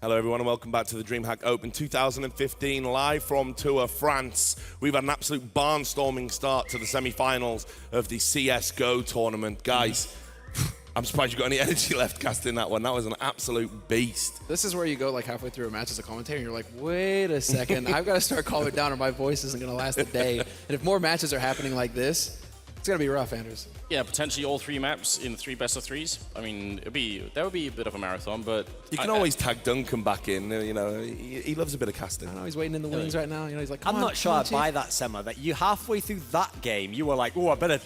Hello everyone and welcome back to the DreamHack Open 2015 live from Tour France. We've had an absolute barnstorming start to the semi-finals of the CSGO tournament. Guys, I'm surprised you got any energy left casting that one. That was an absolute beast. This is where you go like halfway through a match as a commentator and you're like, wait a second, I've got to start calming down or my voice isn't going to last a day. And if more matches are happening like this, it's going to be rough, Anders. Yeah, potentially all 3 maps in 3 best-of-3s. I mean, that would be a bit of a marathon, but... You can always tag Duncan back in, you know, he loves a bit of casting. I know, he's waiting in the wings right now. You know, he's like, I'm not sure I buy that, Sema, that you halfway through that game, you were like, oh, I better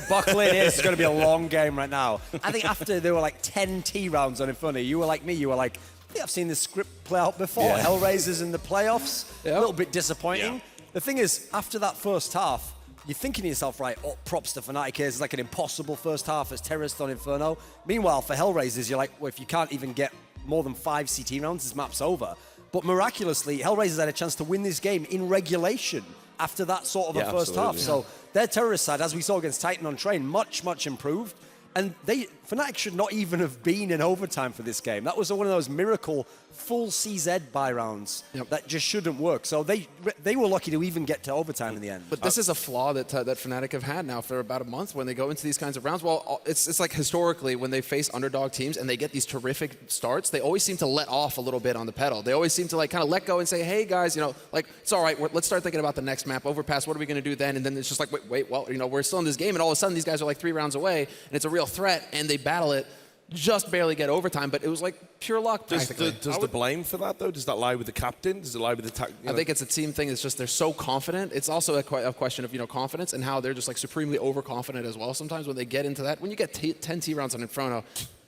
buckle in here. This is going to be a long game right now. I think after there were like 10 T rounds on Inferno, you were like me, you were like, I think I've seen this script play out before. Yeah. Hellraisers in the playoffs, a little bit disappointing. Yeah. The thing is, after that first half, you're thinking to yourself, right, oh, props to Fnatic here. It's like an impossible first half as terrorists on Inferno. Meanwhile, for Hellraisers, you're like, well, if you can't even get more than 5 CT rounds, this map's over. But miraculously, Hellraisers had a chance to win this game in regulation after that sort of a first half. Yeah. So their terrorist side, as we saw against Titan on Train, much, much improved. And Fnatic should not even have been in overtime for this game. That was one of those miracle full CZ buy rounds that just shouldn't work. So they were lucky to even get to overtime in the end. But this is a flaw that Fnatic have had now for about a month when they go into these kinds of rounds. Well, it's like historically when they face underdog teams and they get these terrific starts, they always seem to let off a little bit on the pedal. They always seem to like kind of let go and say, hey guys, you know, like it's all right. Let's start thinking about the next map. Overpass. What are we going to do then? And then it's just like, wait. Well, you know, we're still in this game, and all of a sudden these guys are like 3 rounds away, and it's a real threat, and they battle it. Just barely get overtime, but it was like pure luck. Does the blame for that though? Does that lie with the captain? Does it lie with the tactic? I think it's a team thing. It's just they're so confident. It's also a question of confidence and how they're just like supremely overconfident as well. Sometimes when they get into that, when you get 10 T rounds on Inferno.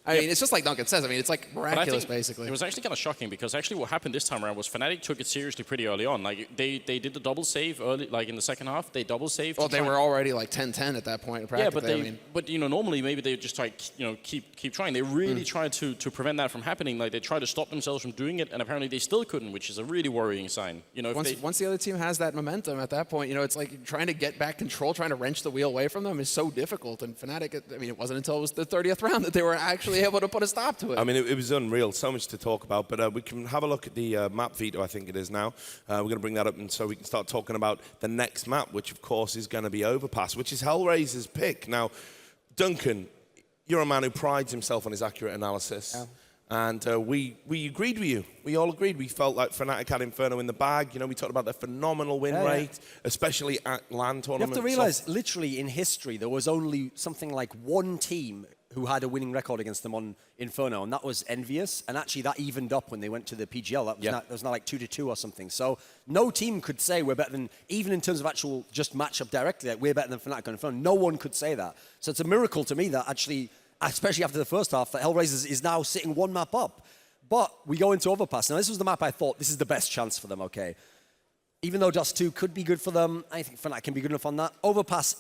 I mean, it's just like Duncan says. I mean, it's like miraculous, basically. It was actually kind of shocking because actually what happened this time around was Fnatic took it seriously pretty early on. Like they did the double save early, like in the second half. They double saved. Well, they were already like 10-10 at that point. Yeah, but you know, normally maybe they just try, keep trying. They really tried to prevent that from happening. Like they tried to stop themselves from doing it, and apparently they still couldn't, which is a really worrying sign. You know, once the other team has that momentum, at that point, you know, it's like trying to get back control, trying to wrench the wheel away from them is so difficult. And Fnatic, I mean, it wasn't until it was the 30th round that they were actually able to put a stop to it. I mean, it was unreal. So much to talk about, but we can have a look at the map veto, I think it is now. We're going to bring that up, and so we can start talking about the next map, which of course is going to be Overpass, which is Hellraiser's pick. Now, Duncan, you're a man who prides himself on his accurate analysis. Yeah. And we agreed with you. We all agreed. We felt like Fnatic had Inferno in the bag. You know, we talked about their phenomenal win rate, especially at LAN tournaments. You have to realize, literally in history, there was only something like 1 team who had a winning record against them on Inferno, and that was Envious. And actually, that evened up when they went to the PGL. That was now like 2-2 or something. So no team could say we're better than, even in terms of actual just matchup directly, like we're better than Fnatic on Inferno. No one could say that. So it's a miracle to me that actually, especially after the first half, that Hellraisers is now sitting 1 map up. But we go into Overpass. Now, this was the map I thought, this is the best chance for them, okay? Even though Dust 2 could be good for them, I think Fnatic can be good enough on that. Overpass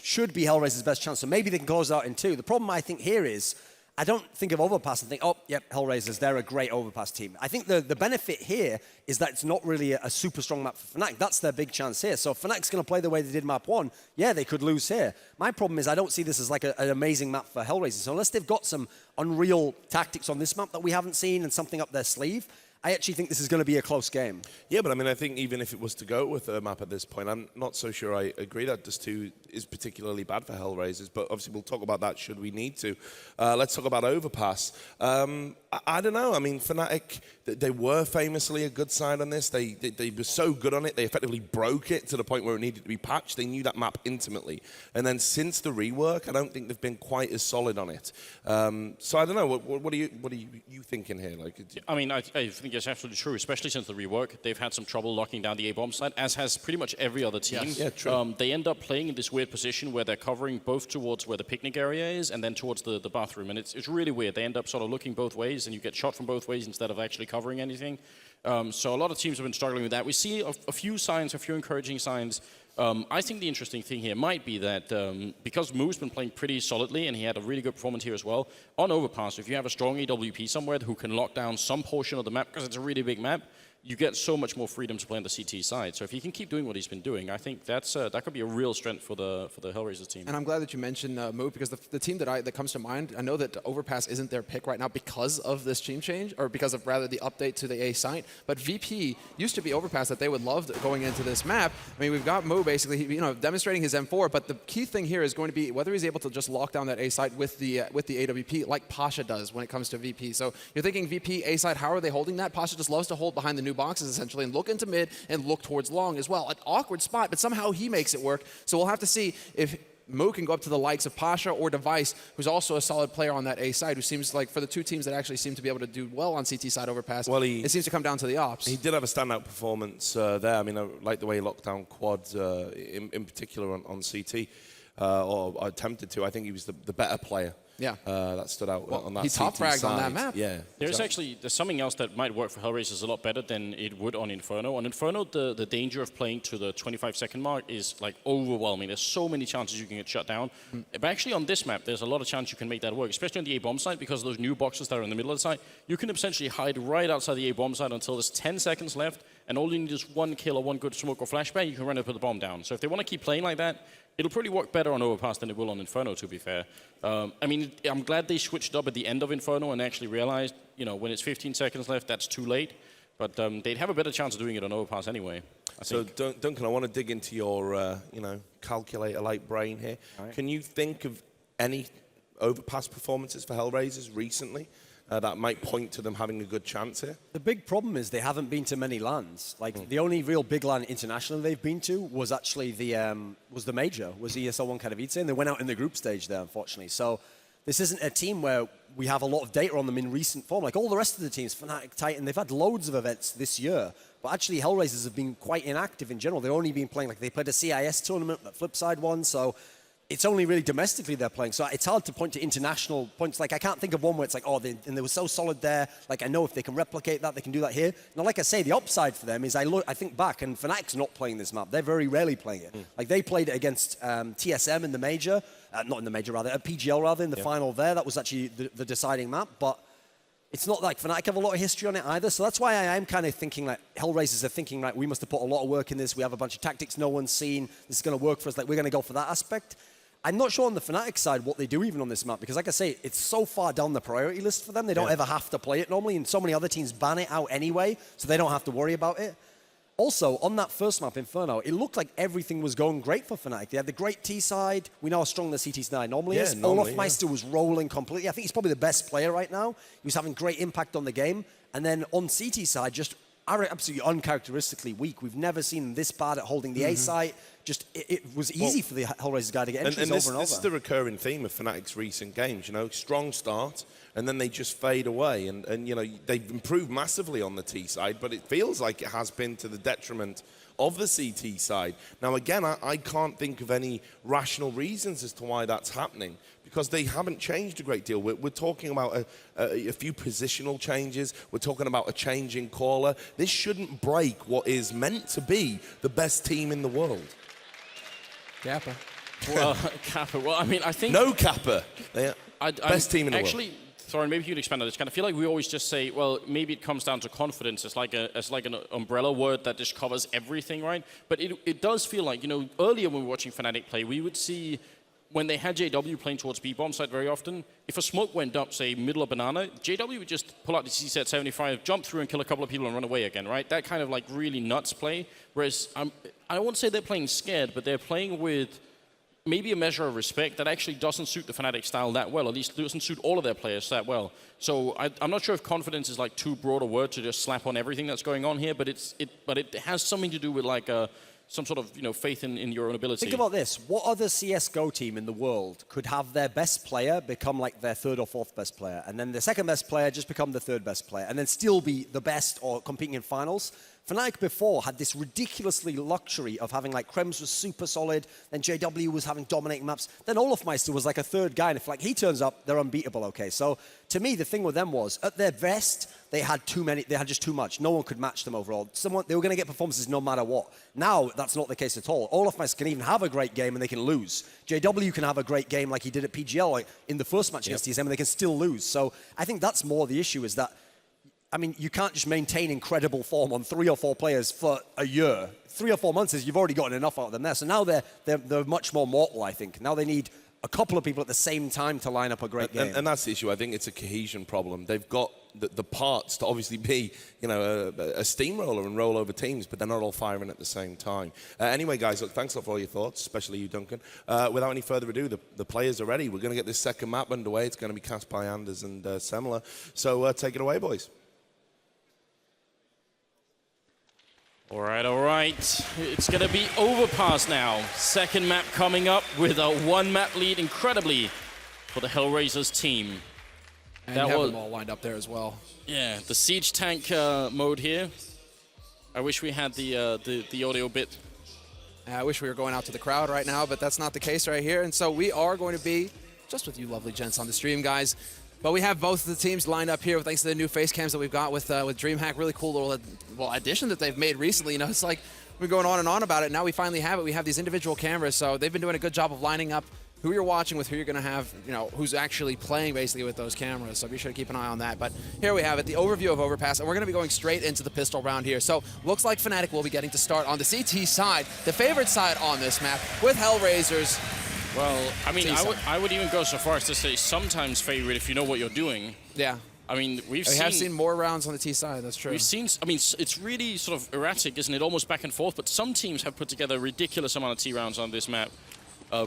should be Hellraiser's best chance, so maybe they can close it out in 2. The problem I think here is, I don't think of Overpass and think, oh, yep, Hellraisers, they're a great Overpass team. I think the benefit here is that it's not really a super strong map for Fnatic. That's their big chance here. So if Fnatic's going to play the way they did map 1, yeah, they could lose here. My problem is I don't see this as like an amazing map for Hellraisers. So unless they've got some unreal tactics on this map that we haven't seen and something up their sleeve, I actually think this is going to be a close game. Yeah, but I mean, I think even if it was to go with a map at this point, I'm not so sure I agree that Dust 2 is particularly bad for Hellraisers, but obviously we'll talk about that should we need to. Let's talk about Overpass. I don't know. I mean, Fnatic, they were famously a good side on this. They were so good on it, they effectively broke it to the point where it needed to be patched. They knew that map intimately. And then since the rework, I don't think they've been quite as solid on it. So I don't know. What are you thinking here? Like, I mean, I think it's absolutely true, especially since the rework. They've had some trouble locking down the A-bomb side, as has pretty much every other team. Yes. Yeah, true. They end up playing in this weird position where they're covering both towards where the picnic area is and then towards the bathroom. And it's really weird. They end up sort of looking both ways, and you get shot from both ways instead of actually covering anything. So a lot of teams have been struggling with that. We see a few signs, a few encouraging signs. I think the interesting thing here might be that because Moo's been playing pretty solidly and he had a really good performance here as well, on Overpass, if you have a strong EWP somewhere who can lock down some portion of the map, because it's a really big map, you get so much more freedom to play on the CT side. So if he can keep doing what he's been doing, I think that could be a real strength for the Hellraisers team. And I'm glad that you mentioned Move, because the team that comes to mind, I know that Overpass isn't their pick right now because of this team change, or because of rather the update to the A site. But VP used to be Overpass that they would love going into this map. I mean, we've got Move basically, demonstrating his M4, but the key thing here is going to be whether he's able to just lock down that A site with the AWP like Pasha does when it comes to VP. So you're thinking VP A site, how are they holding that? Pasha just loves to hold behind the new boxes essentially and look into mid and look towards long as well. An awkward spot, but somehow he makes it work. So we'll have to see if Mo can go up to the likes of Pasha or Device, who's also a solid player on that A side, who seems like, for the two teams that actually seem to be able to do well on CT side Overpass, it seems to come down to the ops. He did have a standout performance there. I mean, I like the way he locked down quads, in particular on CT, or attempted to. I think he was the better player. Yeah. That stood out on that he top fragged side. on that map. Yeah. There's something else that might work for Hellraisers a lot better than it would on Inferno. On Inferno, the danger of playing to the 25-second mark is like overwhelming. There's so many chances you can get shut down. But actually on this map, there's a lot of chance you can make that work, especially on the A-bomb side, because of those new boxes that are in the middle of the site. You can essentially hide right outside the A-bomb side until there's 10 seconds left, and all you need is one kill or one good smoke or flashbang, you can run up with the bomb down. So if they want to keep playing like that, it'll probably work better on Overpass than it will on Inferno, to be fair. I mean, I'm glad they switched up at the end of Inferno and actually realized, when it's 15 seconds left, that's too late. But they'd have a better chance of doing it on Overpass anyway. So, Duncan, I want to dig into your, calculator-like brain here. Right. Can you think of any Overpass performances for Hellraisers recently that might point to them having a good chance here? The big problem is they haven't been to many LANs. Like, the only real big LAN internationally they've been to was actually the major, was ESL 1 Katowice, and they went out in the group stage there, unfortunately. So this isn't a team where we have a lot of data on them in recent form. Like all the rest of the teams, Fnatic, Titan, they've had loads of events this year. But actually, Hellraisers have been quite inactive in general. They've only been playing, like they played a CIS tournament, that Flipside one, so it's only really domestically they're playing. So it's hard to point to international points. Like, I can't think of one where it's like, and they were so solid there. Like, I know if they can replicate that, they can do that here. Now, like I say, the upside for them is I think back, and Fnatic's not playing this map. They're very rarely playing it. Like, they played it against TSM in the major. Not in the major, rather. At PGL, rather, in the final there. That was actually the deciding map. But it's not like Fnatic have a lot of history on it either. So that's why I am kind of thinking like Hellraisers are thinking like, we must have put a lot of work in this. We have a bunch of tactics no one's seen. This is going to work for us. Like, we're going to go for that aspect. I'm not sure on the Fnatic side what they do even on this map, because like I say, it's so far down the priority list for them. They don't ever have to play it normally, and so many other teams ban it out anyway, so they don't have to worry about it. Also, on that first map, Inferno, it looked like everything was going great for Fnatic. They had the great T side. We know how strong the CT side normally is. Olaf Meister was rolling completely. I think he's probably the best player right now. He was having great impact on the game. And then on CT side, just absolutely uncharacteristically weak. We've never seen this bad at holding the A site. Just it was easy for the Hellraisers guy to get entries over and over. This is the recurring theme of Fnatic's recent games. Strong start, and then they just fade away. And they've improved massively on the T side, but it feels like it has been to the detriment of the CT side. Now, again, I can't think of any rational reasons as to why that's happening, because they haven't changed a great deal. We're talking about a few positional changes. We're talking about a change in caller. This shouldn't break what is meant to be the best team in the world. Kappa. Well, Kappa. Well, I mean, I think... No Kappa. Best team in the world. Actually, sorry, maybe you could expand on this. I feel like we always just say, well, maybe it comes down to confidence. It's like an umbrella word that just covers everything, right? But it does feel like, earlier when we were watching Fnatic play, we would see when they had JW playing towards B-bomb side very often, if a smoke went up, say, middle of banana, JW would just pull out the CZ 75, jump through and kill a couple of people and run away again, right? That kind of like really nuts play. Whereas I won't say they're playing scared, but they're playing with maybe a measure of respect that actually doesn't suit the Fnatic style that well, at least doesn't suit all of their players that well. So I'm not sure if confidence is like too broad a word to just slap on everything that's going on here, but it has something to do with like some sort of faith in your own ability. Think about this. What other CSGO team in the world could have their best player become like their third or fourth best player, and then the second best player just become the third best player, and then still be the best or competing in finals? Fnatic before had this ridiculously luxury of having like Krems was super solid, then JW was having dominating maps, then Olaf Meister was like a third guy, and if like he turns up, they're unbeatable, okay? So to me, the thing with them was, at their best, they had just too much. No one could match them overall. They were going to get performances no matter what. Now, that's not the case at all. Olaf Meister can even have a great game and they can lose. JW can have a great game like he did at PGL like in the first match against TSM, and they can still lose. So I think that's more the issue, is that I mean, you can't just maintain incredible form on 3 or 4 players for a year. 3 or 4 months is you've already gotten enough out of them there. So now they're much more mortal, I think. Now they need a couple of people at the same time to line up a great game. And that's the issue. I think it's a cohesion problem. They've got the parts to obviously be, you know, a steamroller and roll over teams, but they're not all firing at the same time. Anyway, guys, look, thanks a lot for all your thoughts, especially you, Duncan. Without any further ado, the players are ready. We're going to get this second map underway. It's going to be cast by Anders and Semler. So take it away, boys. All right. It's going to be Overpass now. Second map coming up with a 1-map lead, incredibly, for the Hellraisers team. And that was them all lined up there as well. Yeah, the siege tank mode here. I wish we had the audio bit. I wish we were going out to the crowd right now, but that's not the case right here. And so we are going to be just with you lovely gents on the stream, guys. But we have both of the teams lined up here thanks to the new face cams that we've got with DreamHack. Really cool little addition that they've made recently. You know, it's like we're going on and on about it. Now we finally have it. We have these individual cameras, so they've been doing a good job of lining up who you're watching with who you're going to have, you know, who's actually playing basically with those cameras. So be sure to keep an eye on that. But here we have it, the overview of Overpass, and we're going to be going straight into the pistol round here. So looks like Fnatic will be getting to start on the CT side, the favorite side on this map, with Hellraisers. Well, I mean, I would even go so far as to say sometimes favorite if you know what you're doing. Yeah. I mean, we have seen more rounds on the T side, that's true. We've seen, I mean, it's really sort of erratic, isn't it? Almost back and forth, but some teams have put together a ridiculous amount of T rounds on this map.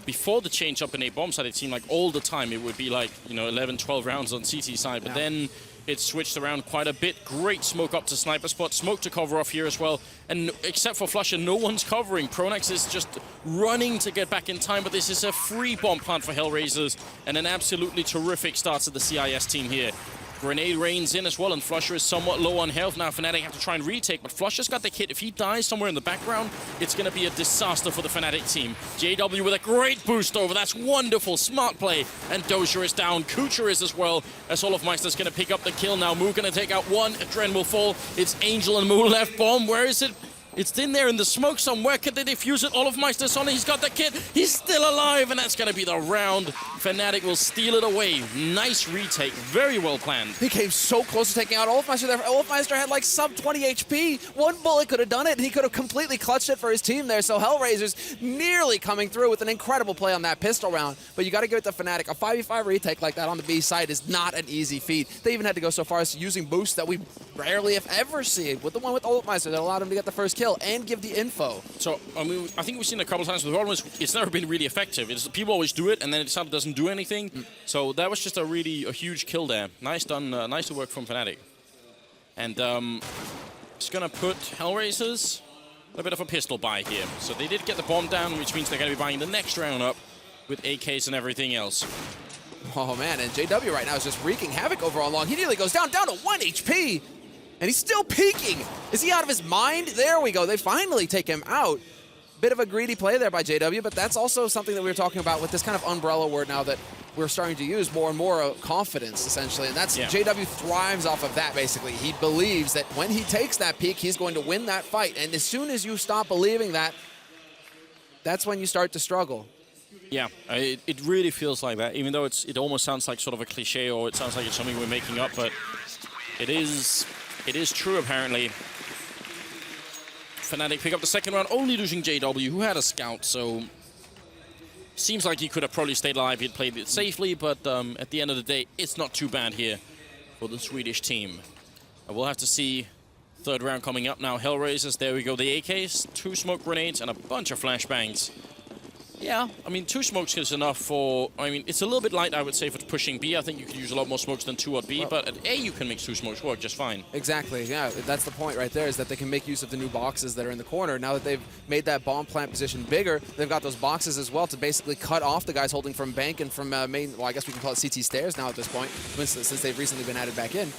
Before the change up in A bomb side, it seemed like all the time it would be like, you know, 11, 12 rounds on CT side, but then it switched around quite a bit. Great smoke up to sniper spot, smoke to cover off here as well. And except for Flusher, no one's covering. Pronax is just running to get back in time, but this is a free bomb plant for Hellraisers and an absolutely terrific start to the CIS team here. Grenade rains in as well, and Flusher is somewhat low on health. Now Fnatic have to try and retake, but Flusher's got the kit. If he dies somewhere in the background, it's going to be a disaster for the Fnatic team. JW with a great boost over. That's wonderful. Smart play. And Dozier is down. Kucher is as well, as Olofmeister's going to pick up the kill now. Moo going to take out one. Dren will fall. It's Angel and Moo left. Bomb. Where is it? It's in there in the smoke somewhere. Can they defuse it? Olofmeister's on it. He's got the kit. He's still alive, and that's going to be the round. Fnatic will steal it away. Nice retake. Very well planned. He came so close to taking out Olofmeister there. Olofmeister had like sub 20 HP. One bullet could have done it, and he could have completely clutched it for his team there. So Hellraisers nearly coming through with an incredible play on that pistol round. But you got to give it to Fnatic. A 5v5 retake like that on the B side is not an easy feat. They even had to go so far as using boosts that we rarely, if ever, see. With the one with Olofmeister that allowed him to get the first kill and give the info. So, I mean, I think we've seen it a couple of times, but the problem is it's never been really effective. People always do it, and then it sort of doesn't do anything. So that was just a huge kill there. Nice done, nice work from Fnatic. And just going to put Hellraisers a bit of a pistol buy here. So they did get the bomb down, which means they're going to be buying the next round up with AKs and everything else. Oh, man, and JW right now is just wreaking havoc over on long. He nearly goes down to 1 HP. And he's still peeking. Is he out of his mind? There we go. They finally take him out. Bit of a greedy play there by JW, but that's also something that we were talking about with this kind of umbrella word now that we're starting to use more and more confidence, essentially. And that's JW thrives off of that, basically. He believes that when he takes that peek, he's going to win that fight. And as soon as you stop believing that, that's when you start to struggle. Yeah, it really feels like that, even though it almost sounds like sort of a cliche, or it sounds like it's something we're making up, but it is true, apparently. Fnatic pick up the second round, only losing JW, who had a scout, so seems like he could have probably stayed alive. He'd played it safely, but at the end of the day, it's not too bad here for the Swedish team. We'll have to see third round coming up now. Hellraisers, there we go. The AKs, 2 smoke grenades, and a bunch of flashbangs. Yeah, I mean, 2 smokes is enough for... I mean, it's a little bit light, I would say, for pushing B. I think you could use a lot more smokes than 2 at B, but at A, you can make 2 smokes work just fine. Exactly, yeah. That's the point right there, is that they can make use of the new boxes that are in the corner. Now that they've made that bomb plant position bigger, they've got those boxes as well to basically cut off the guys holding from bank and from main... Well, I guess we can call it CT stairs now at this point, since they've recently been added back in.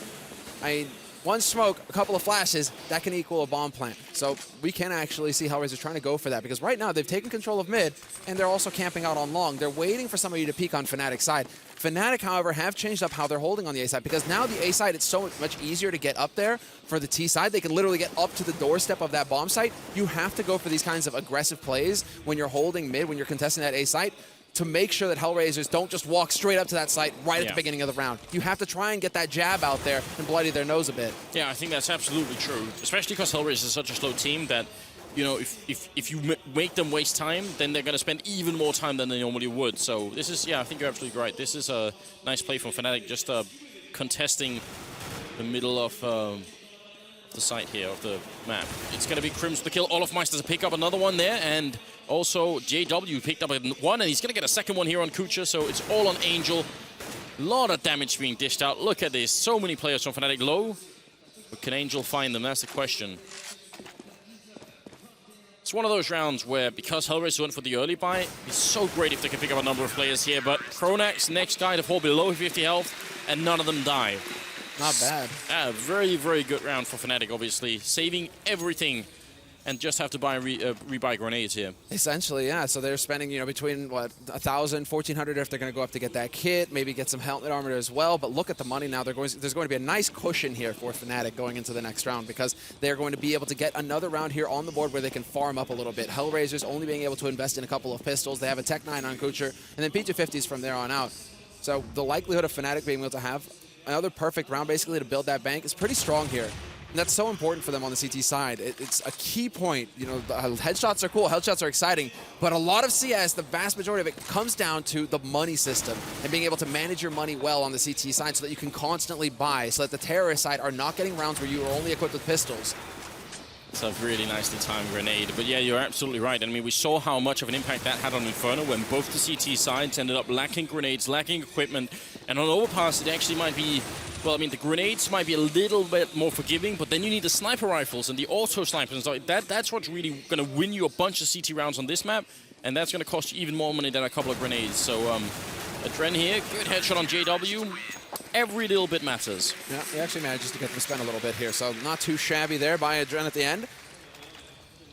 I mean... 1 smoke, a couple of flashes, that can equal a bomb plant. So we can actually see Hellraisers trying to go for that, because right now they've taken control of mid, and they're also camping out on long. They're waiting for somebody to peek on Fnatic's side. Fnatic, however, have changed up how they're holding on the A side, because now the A side, it's so much easier to get up there. For the T side, they can literally get up to the doorstep of that bomb site. You have to go for these kinds of aggressive plays when you're holding mid, when you're contesting that A site, to make sure that Hellraisers don't just walk straight up to that site right at the beginning of the round. You have to try and get that jab out there and bloody their nose a bit. Yeah, I think that's absolutely true, especially because Hellraisers is such a slow team that, you know, if you make them waste time, then they're going to spend even more time than they normally would. So this is, yeah, I think you're absolutely right. This is a nice play from Fnatic, just contesting the middle of the site here of the map. It's going to be Crims the kill. Olofmeister to pick up another one there, and also JW picked up one, and he's going to get a second one here on Kucha, so it's all on Angel. A lot of damage being dished out. Look at this. So many players from Fnatic low. But can Angel find them? That's the question. It's one of those rounds where, because Hellraisers went for the early buy, it's so great if they can pick up a number of players here, but Pronax, next guy to fall below 50 health, and none of them die. Not bad. Very, very good round for Fnatic, obviously. Saving everything and just have to buy rebuy grenades here. Essentially, yeah. So they're spending, you know, between, what, 1,000, 1,400 if they're going to go up to get that kit, maybe get some helmet armor as well. But look at the money now. There's going to be a nice cushion here for Fnatic going into the next round because they're going to be able to get another round here on the board where they can farm up a little bit. Hellraisers only being able to invest in a couple of pistols. They have a Tech 9 on Kucher, and then P250s from there on out. So the likelihood of Fnatic being able to have another perfect round basically to build that bank is pretty strong here. And that's so important for them on the CT side. It's a key point. You know, the headshots are cool, headshots are exciting, but a lot of CS, the vast majority of it comes down to the money system and being able to manage your money well on the CT side so that you can constantly buy, so that the terrorist side are not getting rounds where you are only equipped with pistols. It's a really nicely timed grenade. But yeah, you're absolutely right. I mean, we saw how much of an impact that had on Inferno when both the CT sides ended up lacking grenades, lacking equipment. And on Overpass, it actually might be, well, I mean, the grenades might be a little bit more forgiving, but then you need the sniper rifles and the auto snipers and stuff like that. That's what's really going to win you a bunch of CT rounds on this map. And that's going to cost you even more money than a couple of grenades. So, Adren here, good headshot on JW. Every little bit matters. Yeah, he actually manages to get them spent a little bit here, so not too shabby there by Adren at the end.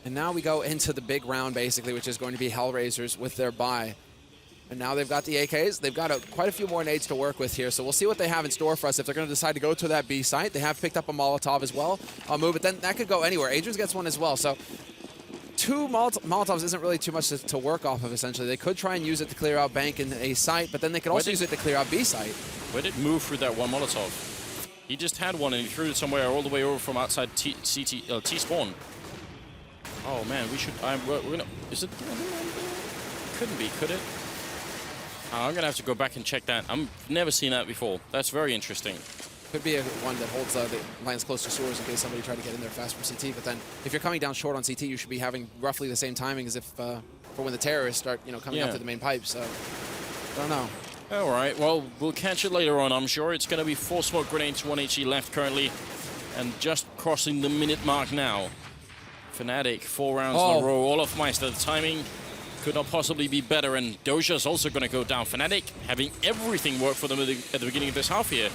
And now we go into the big round, basically, which is going to be Hellraisers with their buy. And now they've got the AKs. They've got quite a few more nades to work with here, so we'll see what they have in store for us. If they're going to decide to go to that B site, they have picked up a Molotov as well. I'll move it. Then that could go anywhere. Adrian's gets one as well, so two Molotovs isn't really too much to work off of, essentially. They could try and use it to clear out bank in A site, but then they could also use it to clear out B site. Where did it move through that one Molotov? He just had one and he threw it somewhere all the way over from outside T-spawn. Oh man, we should, we're gonna, is it, couldn't be, could it? I'm gonna have to go back and check that. I've never seen that before. That's very interesting. Could be one that holds the lines close to sewers in case somebody tried to get in there fast from CT. But then, if you're coming down short on CT, you should be having roughly the same timing as if for when the terrorists start, you know, coming up to the main pipe. So, I don't know. All right. Well, we'll catch it later on. I'm sure it's going to be 4 smoke grenades, 1 HE left currently, and just crossing the minute mark now. Fnatic 4 rounds in a row. Olofmeister, the timing could not possibly be better, and Doja's also going to go down. Fnatic having everything work for them at the beginning of this half here.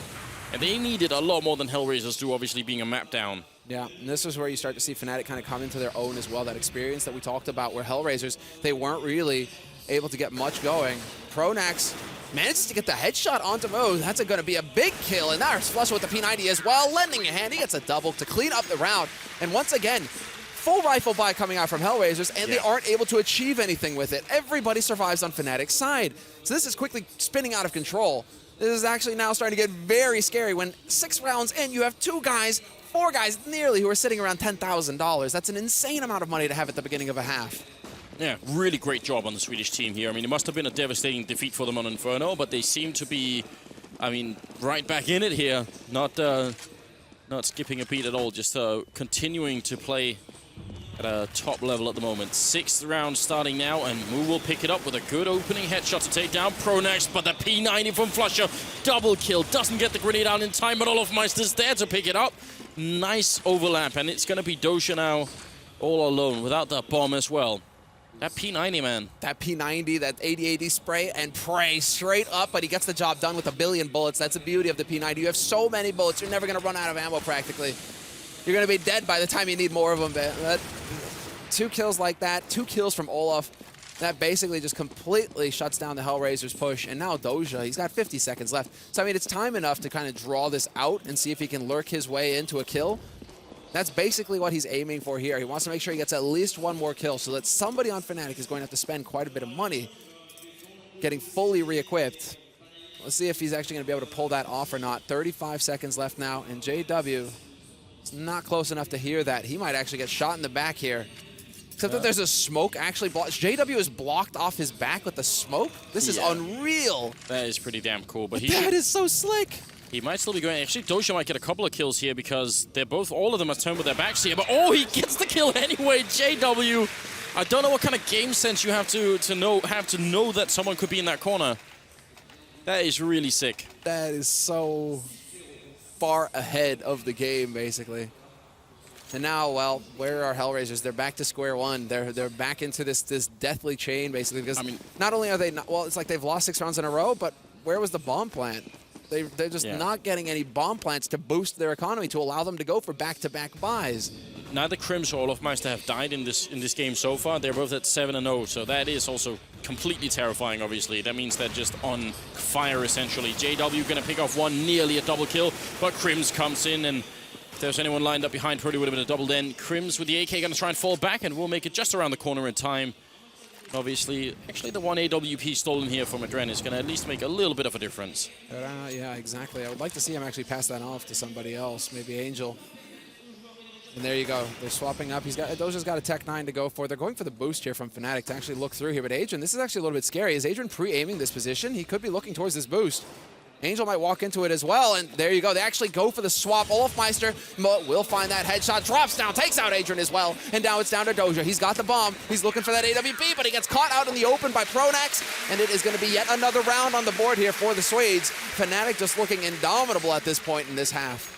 And they needed a lot more than Hellraisers do, obviously being a map down. Yeah, and this is where you start to see Fnatic kind of come into their own as well. That experience that we talked about where Hellraisers, they weren't really able to get much going. Pronax manages to get the headshot onto Mo. That's going to be a big kill, and there's Flush with the P90 as well, lending a hand. He gets a double to clean up the round. And once again, full rifle buy coming out from Hellraisers, and they aren't able to achieve anything with it. Everybody survives on Fnatic's side. So this is quickly spinning out of control. This is actually now starting to get very scary when 6 rounds in, you have 4 guys nearly who are sitting around $10,000. That's an insane amount of money to have at the beginning of a half. Yeah, really great job on the Swedish team here. I mean, it must have been a devastating defeat for them on Inferno, but they seem to be, I mean, right back in it here. Not skipping a beat at all, just continuing to play at a top level at the moment. 6th round starting now, and Mu will pick it up with a good opening headshot to take down Pronax, but the P90 from Flusher, double kill, doesn't get the grenade out in time, but Olofmeister's there to pick it up. Nice overlap, and it's going to be Doja now all alone without that bomb as well. That P90, man. That P90, that 80-80 spray and pray straight up, but he gets the job done with 1 billion bullets. That's the beauty of the P90. You have so many bullets, you're never going to run out of ammo practically. You're going to be dead by the time you need more of them. But 2 kills like that, 2 kills from Olof, that basically just completely shuts down the Hellraisers push. And now Doja, he's got 50 seconds left. So, I mean, it's time enough to kind of draw this out and see if he can lurk his way into a kill. That's basically what he's aiming for here. He wants to make sure he gets at least 1 more kill so that somebody on Fnatic is going to have to spend quite a bit of money. getting fully re-equipped. Let's see if he's actually going to be able to pull that off or not. 35 seconds left now, and JW is not close enough to hear that. He might actually get shot in the back here. Except that there's a smoke actually blocked. JW is blocked off his back with the smoke. This is unreal. That is pretty damn cool. But that is so slick. He might still be going. Actually, Doja might get a couple of kills here because they're both, all of them are turned with their backs here. But oh, he gets the kill anyway. JW. I don't know what kind of game sense you have to know that someone could be in that corner. That is really sick. That is so far ahead of the game, basically. And now, well, where are Hellraisers? They're back to square one. They're back into this deathly chain, basically, because not only are they not, well, it's like they've lost 6 rounds in a row, but where was the bomb plant? They're just not getting any bomb plants to boost their economy to allow them to go for back-to-back buys. Neither Crims or Olofmeister have died in this game so far. They're both at 7-0, so that is also completely terrifying, obviously. That means they're just on fire, essentially. JW going to pick off one, nearly a double kill, but Crims comes in, and if there's anyone lined up behind, probably would have been a double then. Crims with the AK going to try and fall back, and will make it just around the corner in time. Obviously, actually the one AWP stolen here from Adren is going to at least make a little bit of a difference. Yeah, exactly. I would like to see him actually pass that off to somebody else, maybe Angel. And there you go. They're swapping up. Doja's got a Tech 9 to go for. They're going for the boost here from Fnatic to actually look through here. But Adrian, this is actually a little bit scary. Is Adrian pre-aiming this position? He could be looking towards this boost. Angel might walk into it as well, and there you go. They actually go for the swap. Olofmeister will find that headshot, drops down, takes out Adrian as well, and now it's down to Doja. He's got the bomb. He's looking for that AWP, but he gets caught out in the open by Pronax, and it is going to be yet another round on the board here for the Swedes. Fnatic just looking indomitable at this point in this half.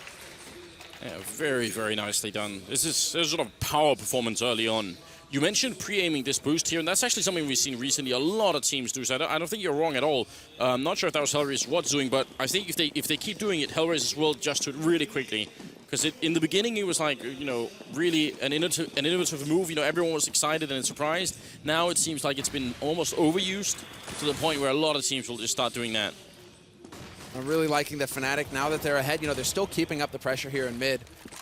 Yeah, very, very nicely done. This is sort of power performance early on. You mentioned pre-aiming this boost here, and that's actually something we've seen recently. A lot of teams do, so I don't think you're wrong at all. I'm not sure if that was Hellraisers what's doing, but I think if they keep doing it, Hellraisers will adjust to it really quickly. Because in the beginning, it was like, you know, really an innovative move. You know, everyone was excited and surprised. Now it seems like it's been almost overused to the point where a lot of teams will just start doing that. I'm really liking the Fnatic now that they're ahead. You know, they're still keeping up the pressure here in mid.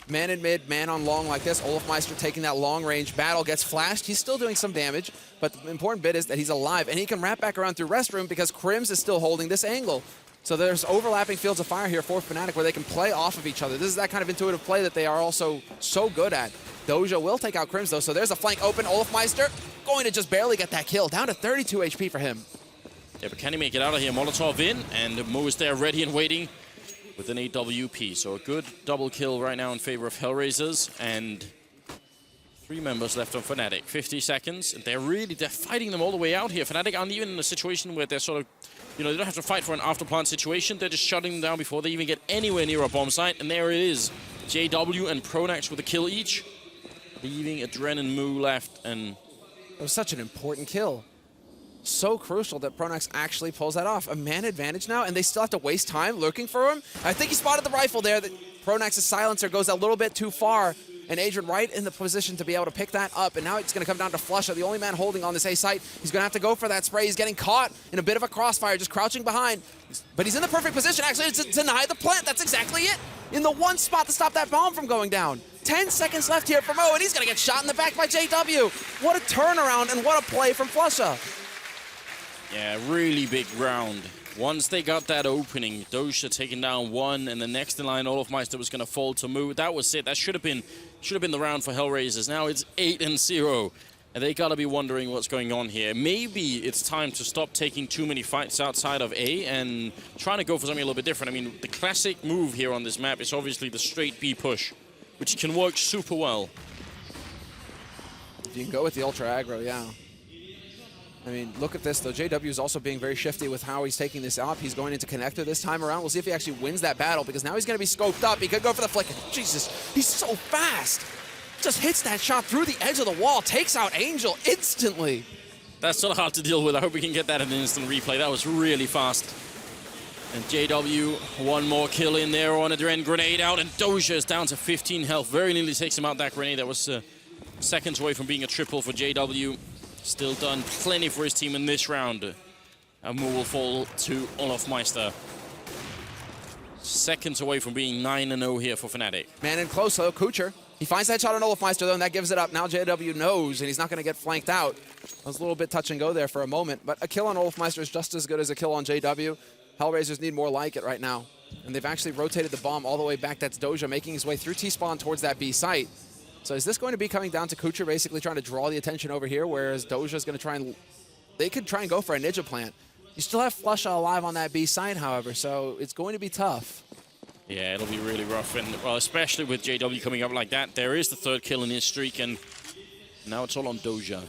Man in mid, man on long like this. Olofmeister taking that long-range battle, gets flashed. He's still doing some damage, but the important bit is that he's alive, and he can wrap back around through restroom because Crims is still holding this angle. So there's overlapping fields of fire here for Fnatic where they can play off of each other. This is that kind of intuitive play that they are also so good at. Doja will take out Crims, though, so there's a flank open. Olofmeister going to just barely get that kill. Down to 32 HP for him. Yeah, but can he make it out of here? Molotov in, and Mo is there ready and waiting with an AWP. So a good double kill right now in favor of Hellraisers, and 3 members left on Fnatic. 50 seconds, and they're fighting them all the way out here. Fnatic aren't even in a situation where they're sort of, you know, they don't have to fight for an after-plant situation. They're just shutting them down before they even get anywhere near a bomb site, and there it is. JW and Pronax with a kill each, leaving Adren and Moo left, and it was such an important kill. So crucial that Pronax actually pulls that off. A man advantage now, and they still have to waste time looking for him. I think he spotted the rifle there. That Pronax's silencer goes a little bit too far, and Adrian right in the position to be able to pick that up. And now it's going to come down to Flusha, the only man holding on this A site. He's going to have to go for that spray. He's getting caught in a bit of a crossfire, just crouching behind. But he's in the perfect position, actually, to deny the plant. That's exactly it. In the one spot to stop that bomb from going down. 10 seconds left here for Mo, and he's going to get shot in the back by JW. What a turnaround, and what a play from Flusha. yeah, really big round. Once they got that opening, Doja taking down 1, and the next in line, Olofmeister was going to fall to Moo. That was it. That should have been the round for Hellraisers. Now it's 8-0, and they got to be wondering what's going on here. Maybe it's time to stop taking too many fights outside of A and trying to go for something a little bit different. I mean, the classic move here on this map is obviously the straight B push, which can work super well. You can go with the ultra aggro, yeah. I mean, look at this, though. JW is also being very shifty with how he's taking this up. He's going into connector this time around. We'll see if he actually wins that battle, because now he's going to be scoped up. He could go for the flick. Jesus, he's so fast. Just hits that shot through the edge of the wall, takes out Angel instantly. That's sort of hard to deal with. I hope we can get that in an instant replay. That was really fast. And JW, 1 more kill in there on Adren. Grenade out, and Doja is down to 15 health. Very nearly takes him out, that grenade. That was seconds away from being a triple for JW. Still done plenty for his team in this round. And Moo will fall to Olofmeister. Seconds away from being 9-0 here for Fnatic. Man in close, though, Kucher. He finds that shot on Olofmeister, though, and that gives it up. Now JW knows, and he's not going to get flanked out. That was a little bit touch and go there for a moment, but a kill on Wolfmeister is just as good as a kill on JW. Hellraisers need more like it right now. And they've actually rotated the bomb all the way back. That's Doja making his way through T-spawn towards that B site. So is this going to be coming down to Kucher basically trying to draw the attention over here, whereas Doja's going to try and... They could try and go for a Ninja plant. You still have Flusha alive on that B side, however, so it's going to be tough. Yeah, it'll be really rough, and well, especially with JW coming up like that. There is the 3rd kill in his streak, and now it's all on Doja.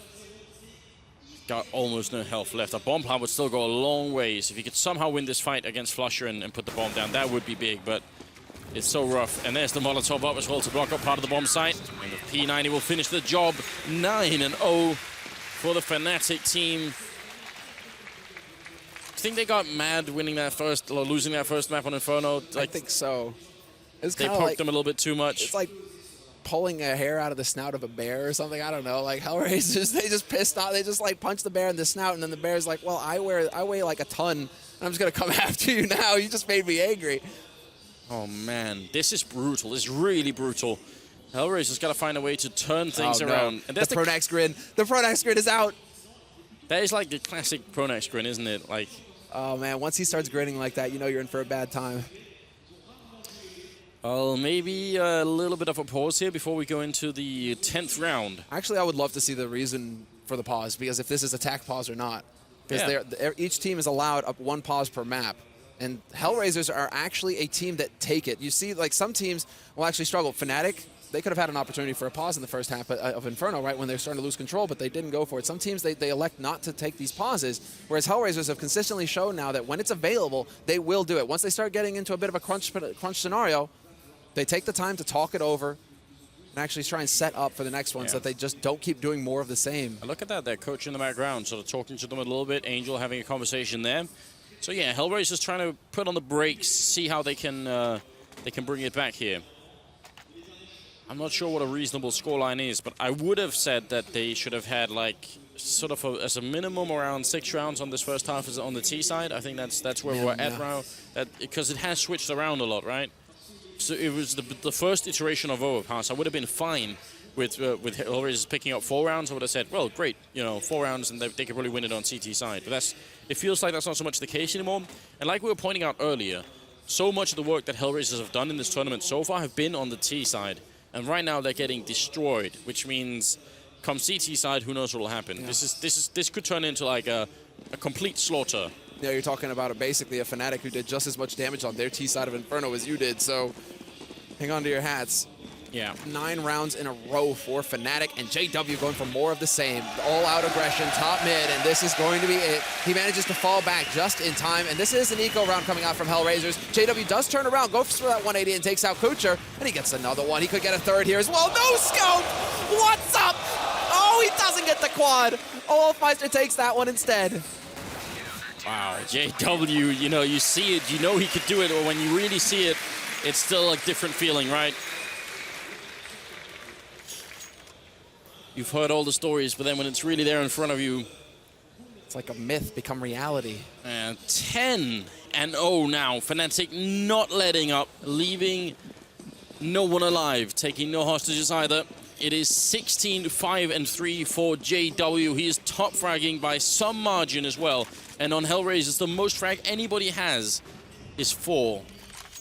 Got almost no health left. A bomb plant would still go a long ways. If he could somehow win this fight against Flusher and put the bomb down, that would be big, but it's so rough. And there's the Molotov up as well to block up part of the bomb site. And the P90 will finish the job. 9-0 for the Fnatic team. I think they got mad winning that first, or losing that first map on Inferno. Like, I think so. It's they poked them a little bit too much. It's like pulling a hair out of the snout of a bear or something. I don't know. Like Hellraisers, they just pissed off. They just like punch the bear in the snout, and then the bear's like, "Well, I weigh like a ton, and I'm just gonna come after you now. You just made me angry." Oh man, this is brutal. This is really brutal. Hellraiser's got to find a way to turn things around. And the Pronax grin. The Pronax grin is out. That is like the classic Pronax grin, isn't it? Like. Oh man, once he starts grinning like that, you know you're in for a bad time. Well, maybe a little bit of a pause here before we go into the 10th round. Actually, I would love to see the reason for the pause, because if this is attack pause or not. Because each team is allowed up 1 pause per map. And Hellraisers are actually a team that take it. You see, like some teams will actually struggle. Fnatic, they could have had an opportunity for a pause in the first half of Inferno, right, when they're starting to lose control, but they didn't go for it. Some teams, they elect not to take these pauses, whereas Hellraisers have consistently shown now that when it's available, they will do it. Once they start getting into a bit of a crunch scenario, they take the time to talk it over and actually try and set up for the next one so that they just don't keep doing more of the same. Look at that, they're coaching in the background, sort of talking to them a little bit, Angel having a conversation there. So yeah, Hellraiser's trying to put on the brakes, see how they can bring it back here. I'm not sure what a reasonable scoreline is, but I would have said that they should have had like sort of as a minimum around 6 rounds on this first half is on the T side. I think that's where we're at now, because it has switched around a lot, right? So it was the first iteration of Overpass. I would have been fine with Hellraisers picking up 4 rounds. I would have said, well, great, 4 rounds, and they could probably win it on CT side. But it feels like that's not so much the case anymore. And like we were pointing out earlier, so much of the work that Hellraisers have done in this tournament so far have been on the T side. And right now they're getting destroyed, which means come CT side, who knows what will happen. Yeah. This could turn into like a complete slaughter. Yeah, you're talking about basically a Fnatic who did just as much damage on their T side of Inferno as you did, so hang on to your hats. Yeah. 9 rounds in a row for Fnatic, and JW going for more of the same. All-out aggression, top mid, and this is going to be it. He manages to fall back just in time, and this is an eco round coming out from Hellraisers. JW does turn around, goes for that 180 and takes out Kucher, and he gets another one. He could get a 3rd here as well. No scope! What's up? Oh, he doesn't get the quad. Wolfmeister takes that one instead. Wow, JW, you see it, you know he could do it, or when you really see it, it's still a different feeling, right? You've heard all the stories, but then when it's really there in front of you... It's like a myth become reality. 10-0 now. Fnatic not letting up, leaving no one alive, taking no hostages either. It is 16-5-3 for JW. He is top fragging by some margin as well. And on Hellraisers, the most frag anybody has is 4.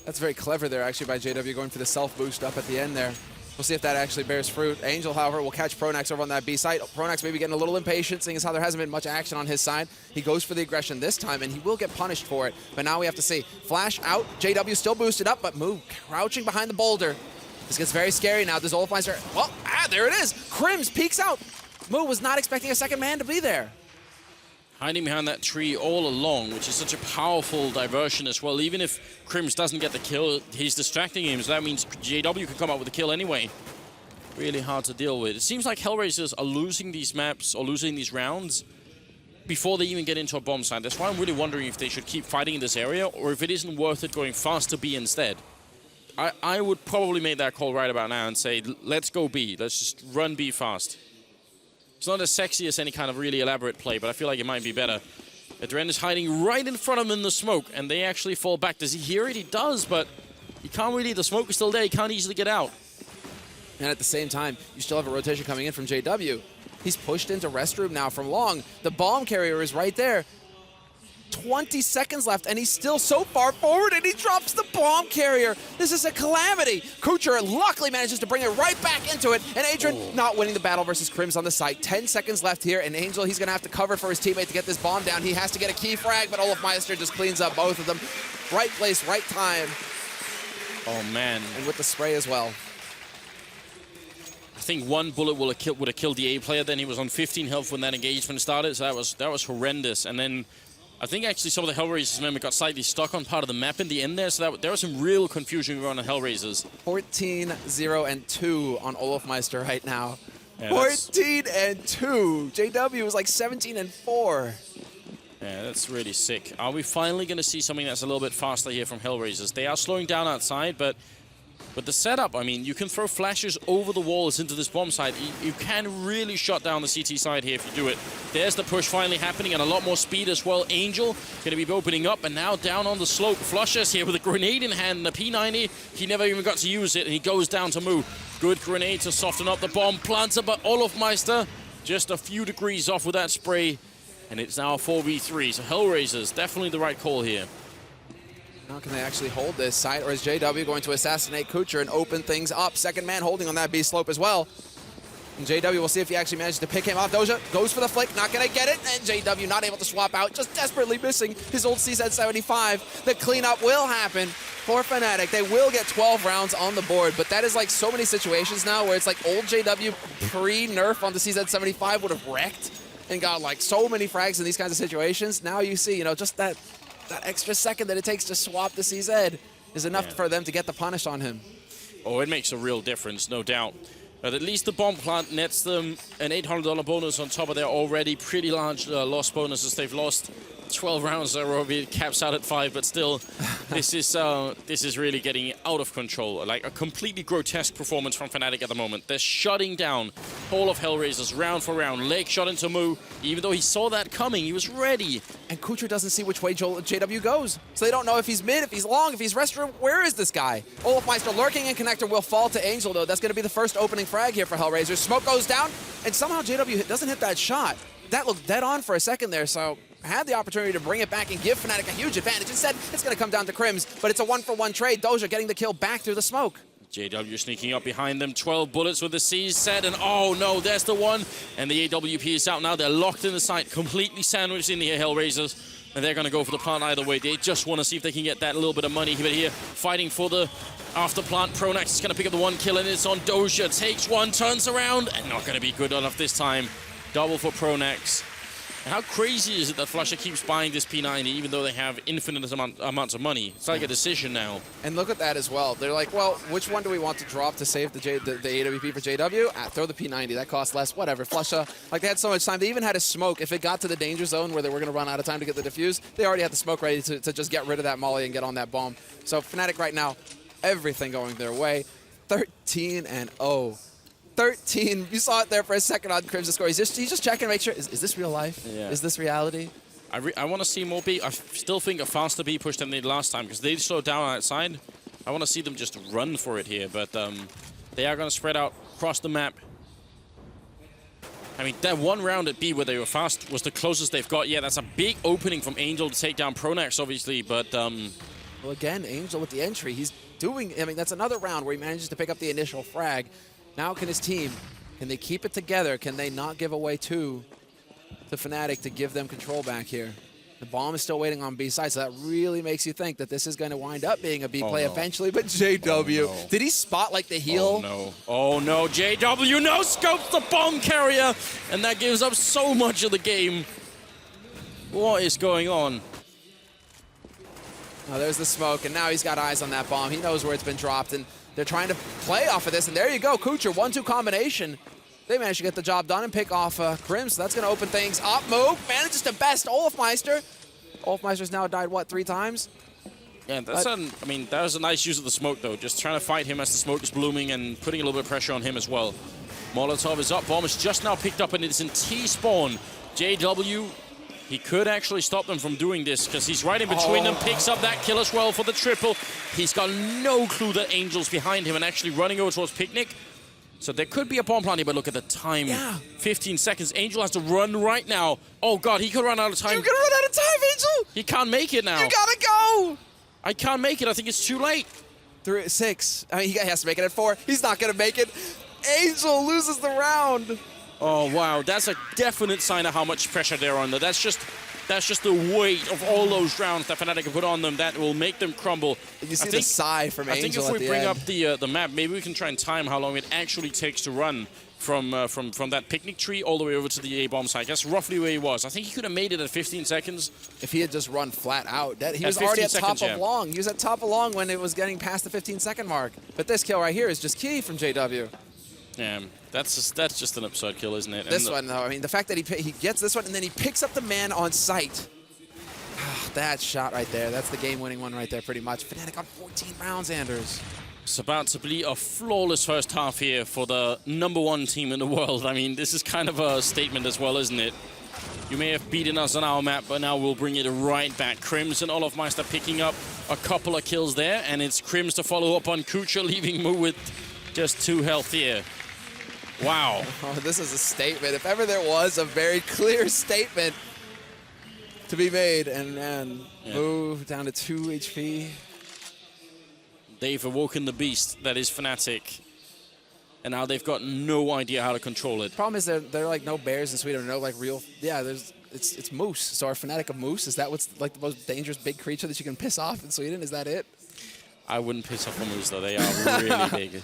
That's very clever there, actually, by JW going for the self-boost up at the end there. We'll see if that actually bears fruit. Angel, however, will catch Pronax over on that B site. Pronax maybe getting a little impatient, seeing as how there hasn't been much action on his side. He goes for the aggression this time, and he will get punished for it. But now we have to see. Flash out. JW still boosted up, but Moo crouching behind the boulder. This gets very scary now. Does Olafmeister... Well, there it is. Crims peeks out. Moo was not expecting a second man to be there. Hiding behind that tree all along, which is such a powerful diversion as well. Even if Crims doesn't get the kill, he's distracting him, so that means JW can come out with a kill anyway. Really hard to deal with. It seems like Hellraisers are losing these maps or losing these rounds before they even get into a bomb site. That's why I'm really wondering if they should keep fighting in this area or if it isn't worth it going fast to B instead. I would probably make that call right about now and say, let's go B. Let's just run B fast. It's not as sexy as any kind of really elaborate play, but I feel like it might be better. Adren is hiding right in front of him in the smoke, and they actually fall back. Does he hear it? He does, but he can't really. The smoke is still there. He can't easily get out. And at the same time, you still have a rotation coming in from JW. He's pushed into restroom now from long. The bomb carrier is right there. 20 seconds left, and he's still so far forward, and he drops the bomb carrier. This is a calamity. Kucher luckily manages to bring it right back into it, and Adrian not winning the battle versus Crims on the site. 10 seconds left here, and Angel, he's going to have to cover for his teammate to get this bomb down. He has to get a key frag, but Olofmeister just cleans up both of them. Right place, right time. Oh, man. And with the spray as well. I think one bullet would have killed the A player. Then he was on 15 health when that engagement started, so that was horrendous. And then I think actually some of the Hellraisers members got slightly stuck on part of the map in the end there, so there was some real confusion around the Hellraisers. 14-0-2 on Olofmeister right now. Yeah, 14-2. JW is like 17-4. Yeah, that's really sick. Are we finally going to see something that's a little bit faster here from Hellraisers? They are slowing down outside, but with the setup, I mean, you can throw flashes over the walls into this bomb site. You can really shut down the CT side here if you do it. There's the push finally happening and a lot more speed as well. Angel going to be opening up, and now down on the slope. Flushes here with a grenade in hand. The P90, he never even got to use it, and he goes down to move. Good grenade to soften up the bomb. Planter, but Olofmeister just a few degrees off with that spray, and it's now 4v3. So Hellraisers, definitely the right call here. How can they actually hold this site, or is JW going to assassinate Kucher and open things up? Second man holding on that B slope as well. And JW, we'll see if he actually manages to pick him off. Doja goes for the flick, not going to get it. And JW not able to swap out, just desperately missing his old CZ75. The cleanup will happen for Fnatic. They will get 12 rounds on the board, but that is like so many situations now where it's like old JW pre-nerf on the CZ75 would have wrecked and got like so many frags in these kinds of situations. Now you see, you know, just that extra second that it takes to swap the CZ is enough for them to get the punish on him. Oh, it makes a real difference, no doubt. But at least the bomb plant nets them an $800 bonus on top of their already pretty large loss bonuses. They've lost 12 rounds in a row. It caps out at 5, but still, this is really getting out of control. Like a completely grotesque performance from Fnatic at the moment. They're shutting down all of Hellraisers round for round. Leg shot into Mu. Even though he saw that coming, he was ready. And Kucher doesn't see which way JW goes. So they don't know if he's mid, if he's long, if he's restroom. Where is this guy? Olofmeister lurking in connector will fall to Angel, though. That's going to be the first opening frag here for Hellraisers. Smoke goes down, and somehow JW doesn't hit that shot. That looked dead on for a second there, so had the opportunity to bring it back and give Fnatic a huge advantage. Instead, it's going to come down to Crims, but it's a 1-for-1 trade. Doja getting the kill back through the smoke. JW sneaking up behind them. 12 bullets with the C's set, and oh no, there's the one. And the AWP is out now. They're locked in the site, completely sandwiched in the Hellraisers. And they're going to go for the plant either way. They just want to see if they can get that little bit of money here. Fighting for the after plant. Pronax is going to pick up the one kill, and it's on Doja. Takes one, turns around, and not going to be good enough this time. Double for Pronax. And how crazy is it that Flusher keeps buying this P90 even though they have infinite amounts of money? It's like a decision now. And look at that as well. They're like, well, which one do we want to drop to save the AWP for JW? Throw the P90. That costs less. Whatever. Flusher, like they had so much time. They even had a smoke. If it got to the danger zone where they were going to run out of time to get the defuse, they already had the smoke ready to just get rid of that molly and get on that bomb. So Fnatic right now, everything going their way. 13-0. 13. You saw it there for a second on Crims' score. He's just checking to make sure, is this real life? Yeah. Is this reality? I want to see more B. I still think a faster B push than they did last time because they slowed down outside. I want to see them just run for it here, but they are going to spread out across the map. I mean, that one round at B where they were fast was the closest they've got. Yeah, that's a big opening from Angel to take down Pronax, obviously, but... Well, again, Angel with the entry. He's doing... I mean, that's another round where he manages to pick up the initial frag. Now can his team, can they keep it together? Can they not give away two to Fnatic to give them control back here? The bomb is still waiting on B side, so that really makes you think that this is going to wind up being a B play eventually. But JW, did he spot like the heel? Oh no, JW no scopes the bomb carrier, and that gives up so much of the game. What is going on? Oh, there's the smoke, and now he's got eyes on that bomb. He knows where it's been dropped, and they're trying to play off of this, and there you go, Kucher, 1-2 combination. They managed to get the job done and pick off Crims, so that's going to open things up. Move, manages to best Olofmeister. Olofmeister's now died, what, 3 times? Yeah, that's I mean, that was a nice use of the smoke, though. Just trying to fight him as the smoke is blooming and putting a little bit of pressure on him as well. Molotov is up, bomb is just now picked up, and it's in T-spawn. JW, he could actually stop them from doing this because he's right in between them, picks up that kill as well for the triple. He's got no clue that Angel's behind him and actually running over towards Picnic. So there could be a bomb planting, but look at the time. Yeah. 15 seconds. Angel has to run right now. Oh, God, he could run out of time. You're gonna run out of time, Angel! He can't make it now. You gotta go! I can't make it. I think it's too late. 6. I mean, he has to make it at 4. He's not gonna make it. Angel loses the round. Oh, wow. That's a definite sign of how much pressure they're under. That's just the weight of all those rounds that Fnatic have put on them that will make them crumble. You see the sigh from Angel. I think if we bring up the map, maybe we can try and time how long it actually takes to run from that picnic tree all the way over to the A bomb site. That's roughly where he was. I think he could have made it at 15 seconds. If he had just run flat out, he was already at top of long. He was at top of long when it was getting past the 15-second mark. But this kill right here is just key from JW. Yeah, that's just an absurd kill, isn't it? This one, though, I mean, the fact that he gets this one and then he picks up the man on sight. That shot right there, that's the game-winning one right there, pretty much. Fnatic on 14 rounds, Anders. It's about to be a flawless first half here for the #1 team in the world. I mean, this is kind of a statement as well, isn't it? You may have beaten us on our map, but now we'll bring it right back. Crims and Olofmeister picking up a couple of kills there, and it's Crims to follow up on Kucha, leaving Mu with just 2 health here. Wow. Oh, this is a statement. If ever there was a very clear statement to be made, and move down to 2 HP. They've awoken the beast that is Fnatic, and now they've got no idea how to control it. Problem is they're like no bears in Sweden, or no like real. Yeah, it's moose. So are Fnatic a moose? Is that what's like the most dangerous big creature that you can piss off in Sweden? Is that it? I wouldn't piss off a moose though. They are really big.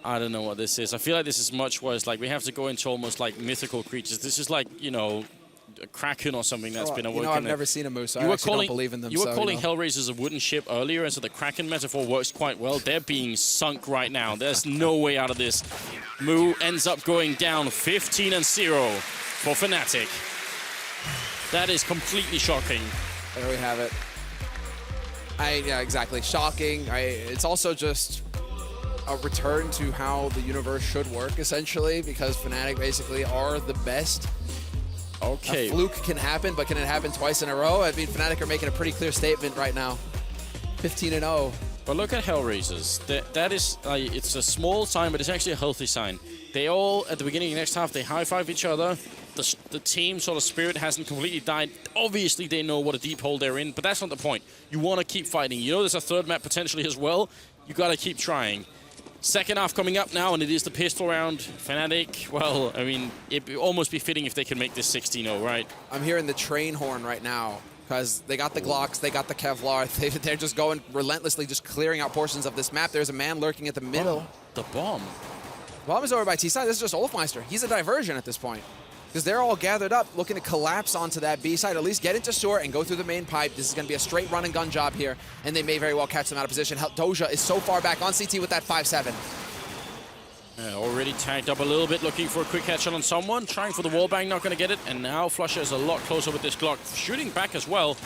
I don't know what this is. I feel like this is much worse. Like, we have to go into almost like mythical creatures. This is like, you know, a kraken or something that's been awoken. You know, I've never seen a moose, so I actually don't believe in them. You were calling Hellraisers a wooden ship earlier, and so the kraken metaphor works quite well. They're being sunk right now. There's no way out of this. Mu ends up going down 15-0 for Fnatic. That is completely shocking. There we have it. Yeah, exactly. Shocking. It's also just a return to how the universe should work, essentially, because Fnatic basically are the best. Okay. A fluke can happen, but can it happen twice in a row? I mean, Fnatic are making a pretty clear statement right now. 15-0. But look at Hellraisers. That is, it's a small sign, but it's actually a healthy sign. They all, at the beginning of the next half, they high-five each other. The team sort of spirit hasn't completely died. Obviously, they know what a deep hole they're in, but that's not the point. You want to keep fighting. You know there's a third map potentially as well. You got to keep trying. Second half coming up now, and it is the pistol round. Fnatic, well, I mean, it'd almost be fitting if they can make this 16-0, right? I'm hearing the train horn right now, because they got the Glocks, they got the Kevlar. They're just going relentlessly, just clearing out portions of this map. There's a man lurking at the middle. Oh, the bomb. Bomb is over by T-side. This is just Olofmeister. He's a diversion at this point, because they're all gathered up, looking to collapse onto that B side, at least get into short and go through the main pipe. This is going to be a straight run and gun job here, and they may very well catch them out of position. Doja is so far back on CT with that 5-7. Already tagged up a little bit, looking for a quick headshot on someone. Trying for the wallbang, not going to get it. And now Flusher is a lot closer with this Glock. Shooting back as well.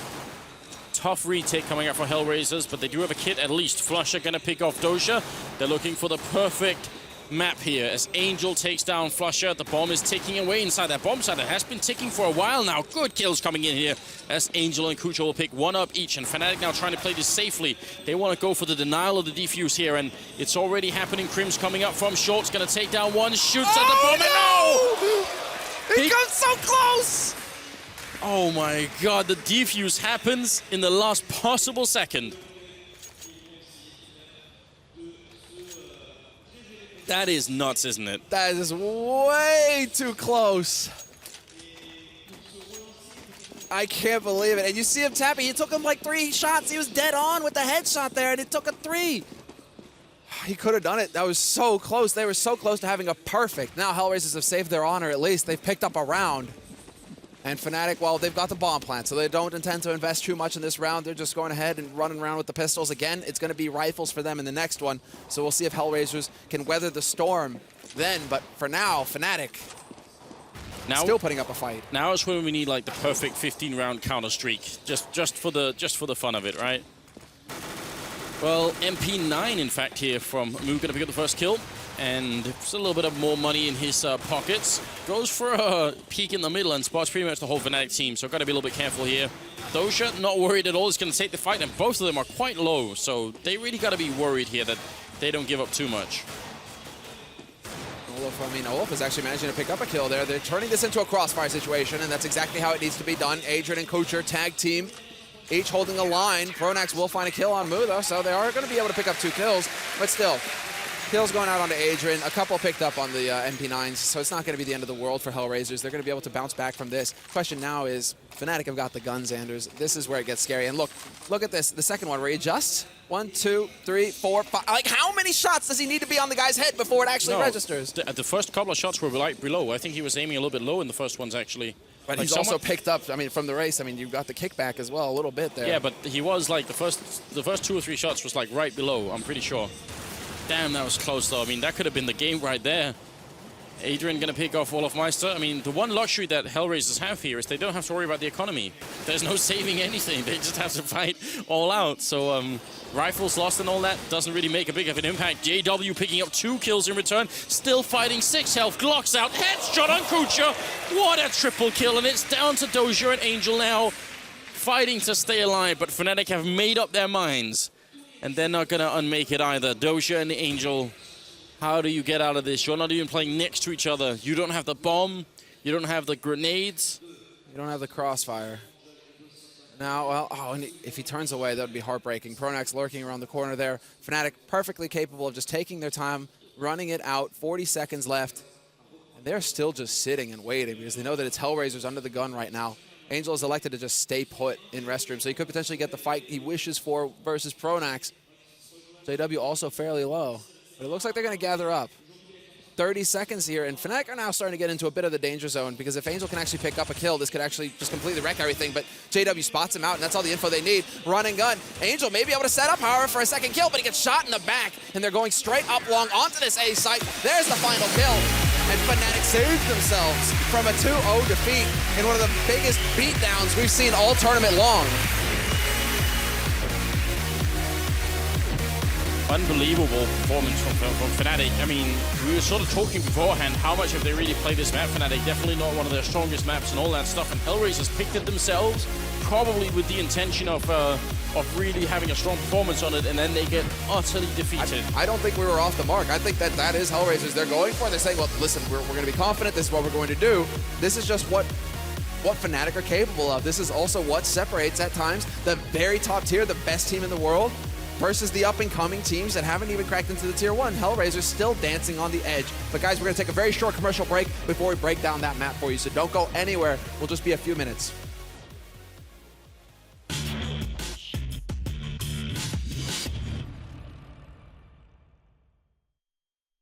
Tough retake coming out for Hellraisers, but they do have a kit at least. Flusher going to pick off Doja. They're looking for the perfect map here as Angel takes down Flusher. The bomb is ticking away inside that bomb site that has been ticking for a while now. Good kills coming in here as Angel and Kucha will pick one up each, and Fnatic now trying to play this safely. They want to go for the denial of the defuse here, and it's already happening. Crims coming up from short, going to take down one, shoots at the bomb, and no! He comes so close! Oh my god, the defuse happens in the last possible second. That is nuts, isn't it? That is way too close. I can't believe it. And you see him tapping. It took him like 3 shots. He was dead on with the headshot there, and it took a 3. He could have done it. That was so close. They were so close to having a perfect. Now Hellraisers have saved their honor at least. They've picked up a round. And Fnatic, well, they've got the bomb plant, so they don't intend to invest too much in this round. They're just going ahead and running around with the pistols. Again, it's going to be rifles for them in the next one. So we'll see if Hellraisers can weather the storm then. But for now, Fnatic still putting up a fight. Now is when we need like the perfect 15-round counter streak, just for the fun of it, right? Well, MP9, in fact, here from Mu, going to pick up the first kill. And just a little bit of more money in his pockets. Goes for a peek in the middle and spots pretty much the whole Fnatic team, so got to be a little bit careful here. Doja, not worried at all. He's going to take the fight, and both of them are quite low, so they really got to be worried here that they don't give up too much. Olaf is actually managing to pick up a kill there. They're turning this into a crossfire situation, and that's exactly how it needs to be done. Adrian and Kucher tag team, each holding a line. Pronax will find a kill on Mu, though, so they are going to be able to pick up 2 kills, but still. Kills going out onto Adrian, a couple picked up on the MP9s, so it's not going to be the end of the world for Hellraisers. They're going to be able to bounce back from this. Question now is, Fnatic have got the guns, Anders. This is where it gets scary. And look at this, the second one where he just 1, 2, 3, 4, 5. Like, how many shots does he need to be on the guy's head before it actually registers? The first couple of shots were like below. I think he was aiming a little bit low in the first ones, actually. But he's also picked up, I mean, from the race, I mean, you've got the kickback as well, a little bit there. Yeah, but he was like, the first 2 or 3 shots was like right below, I'm pretty sure. Damn, that was close, though. I mean, that could have been the game right there. Adrian going to pick off Olaf Meister. I mean, the one luxury that Hellraisers have here is they don't have to worry about the economy. There's no saving anything. They just have to fight all out. So, rifles lost and all that doesn't really make a big of an impact. JW picking up 2 kills in return. Still fighting 6 health. Glocks out. Headshot on Kucher. What a triple kill. And it's down to Doja and Angel now fighting to stay alive. But Fnatic have made up their minds. And they're not going to unmake it either. Doja and Angel, how do you get out of this? You're not even playing next to each other. You don't have the bomb. You don't have the grenades. You don't have the crossfire. Now, well, and if he turns away, that would be heartbreaking. Pronax lurking around the corner there. Fnatic perfectly capable of just taking their time, running it out. 40 seconds left. And they're still just sitting and waiting because they know that it's Hellraisers under the gun right now. Angel is elected to just stay put in restroom, so he could potentially get the fight he wishes for versus Pronax. JW also fairly low, but it looks like they're going to gather up. 30 seconds here, and Fnatic are now starting to get into a bit of the danger zone because if Angel can actually pick up a kill, this could actually just completely wreck everything, but JW spots him out, and that's all the info they need. Run and gun. Angel may be able to set up, however, for a second kill, but he gets shot in the back, and they're going straight up long onto this A site. There's the final kill. And Fnatic saved themselves from a 2-0 defeat in one of the biggest beatdowns we've seen all tournament long. Unbelievable performance from Fnatic. I mean, we were sort of talking beforehand, how much have they really played this map? Fnatic definitely not one of their strongest maps and all that stuff. And Hellraisers picked it themselves, probably with the intention of really having a strong performance on it, and then they get utterly defeated. I don't think we were off the mark. I think that is Hellraisers they're going for. They're saying, well, listen, we're going to be confident. This is what we're going to do. This is just what Fnatic are capable of. This is also what separates, at times, the very top tier, the best team in the world, versus the up-and-coming teams that haven't even cracked into the Tier 1. Hellraisers still dancing on the edge. But guys, we're going to take a very short commercial break before we break down that map for you, so don't go anywhere. We'll just be a few minutes.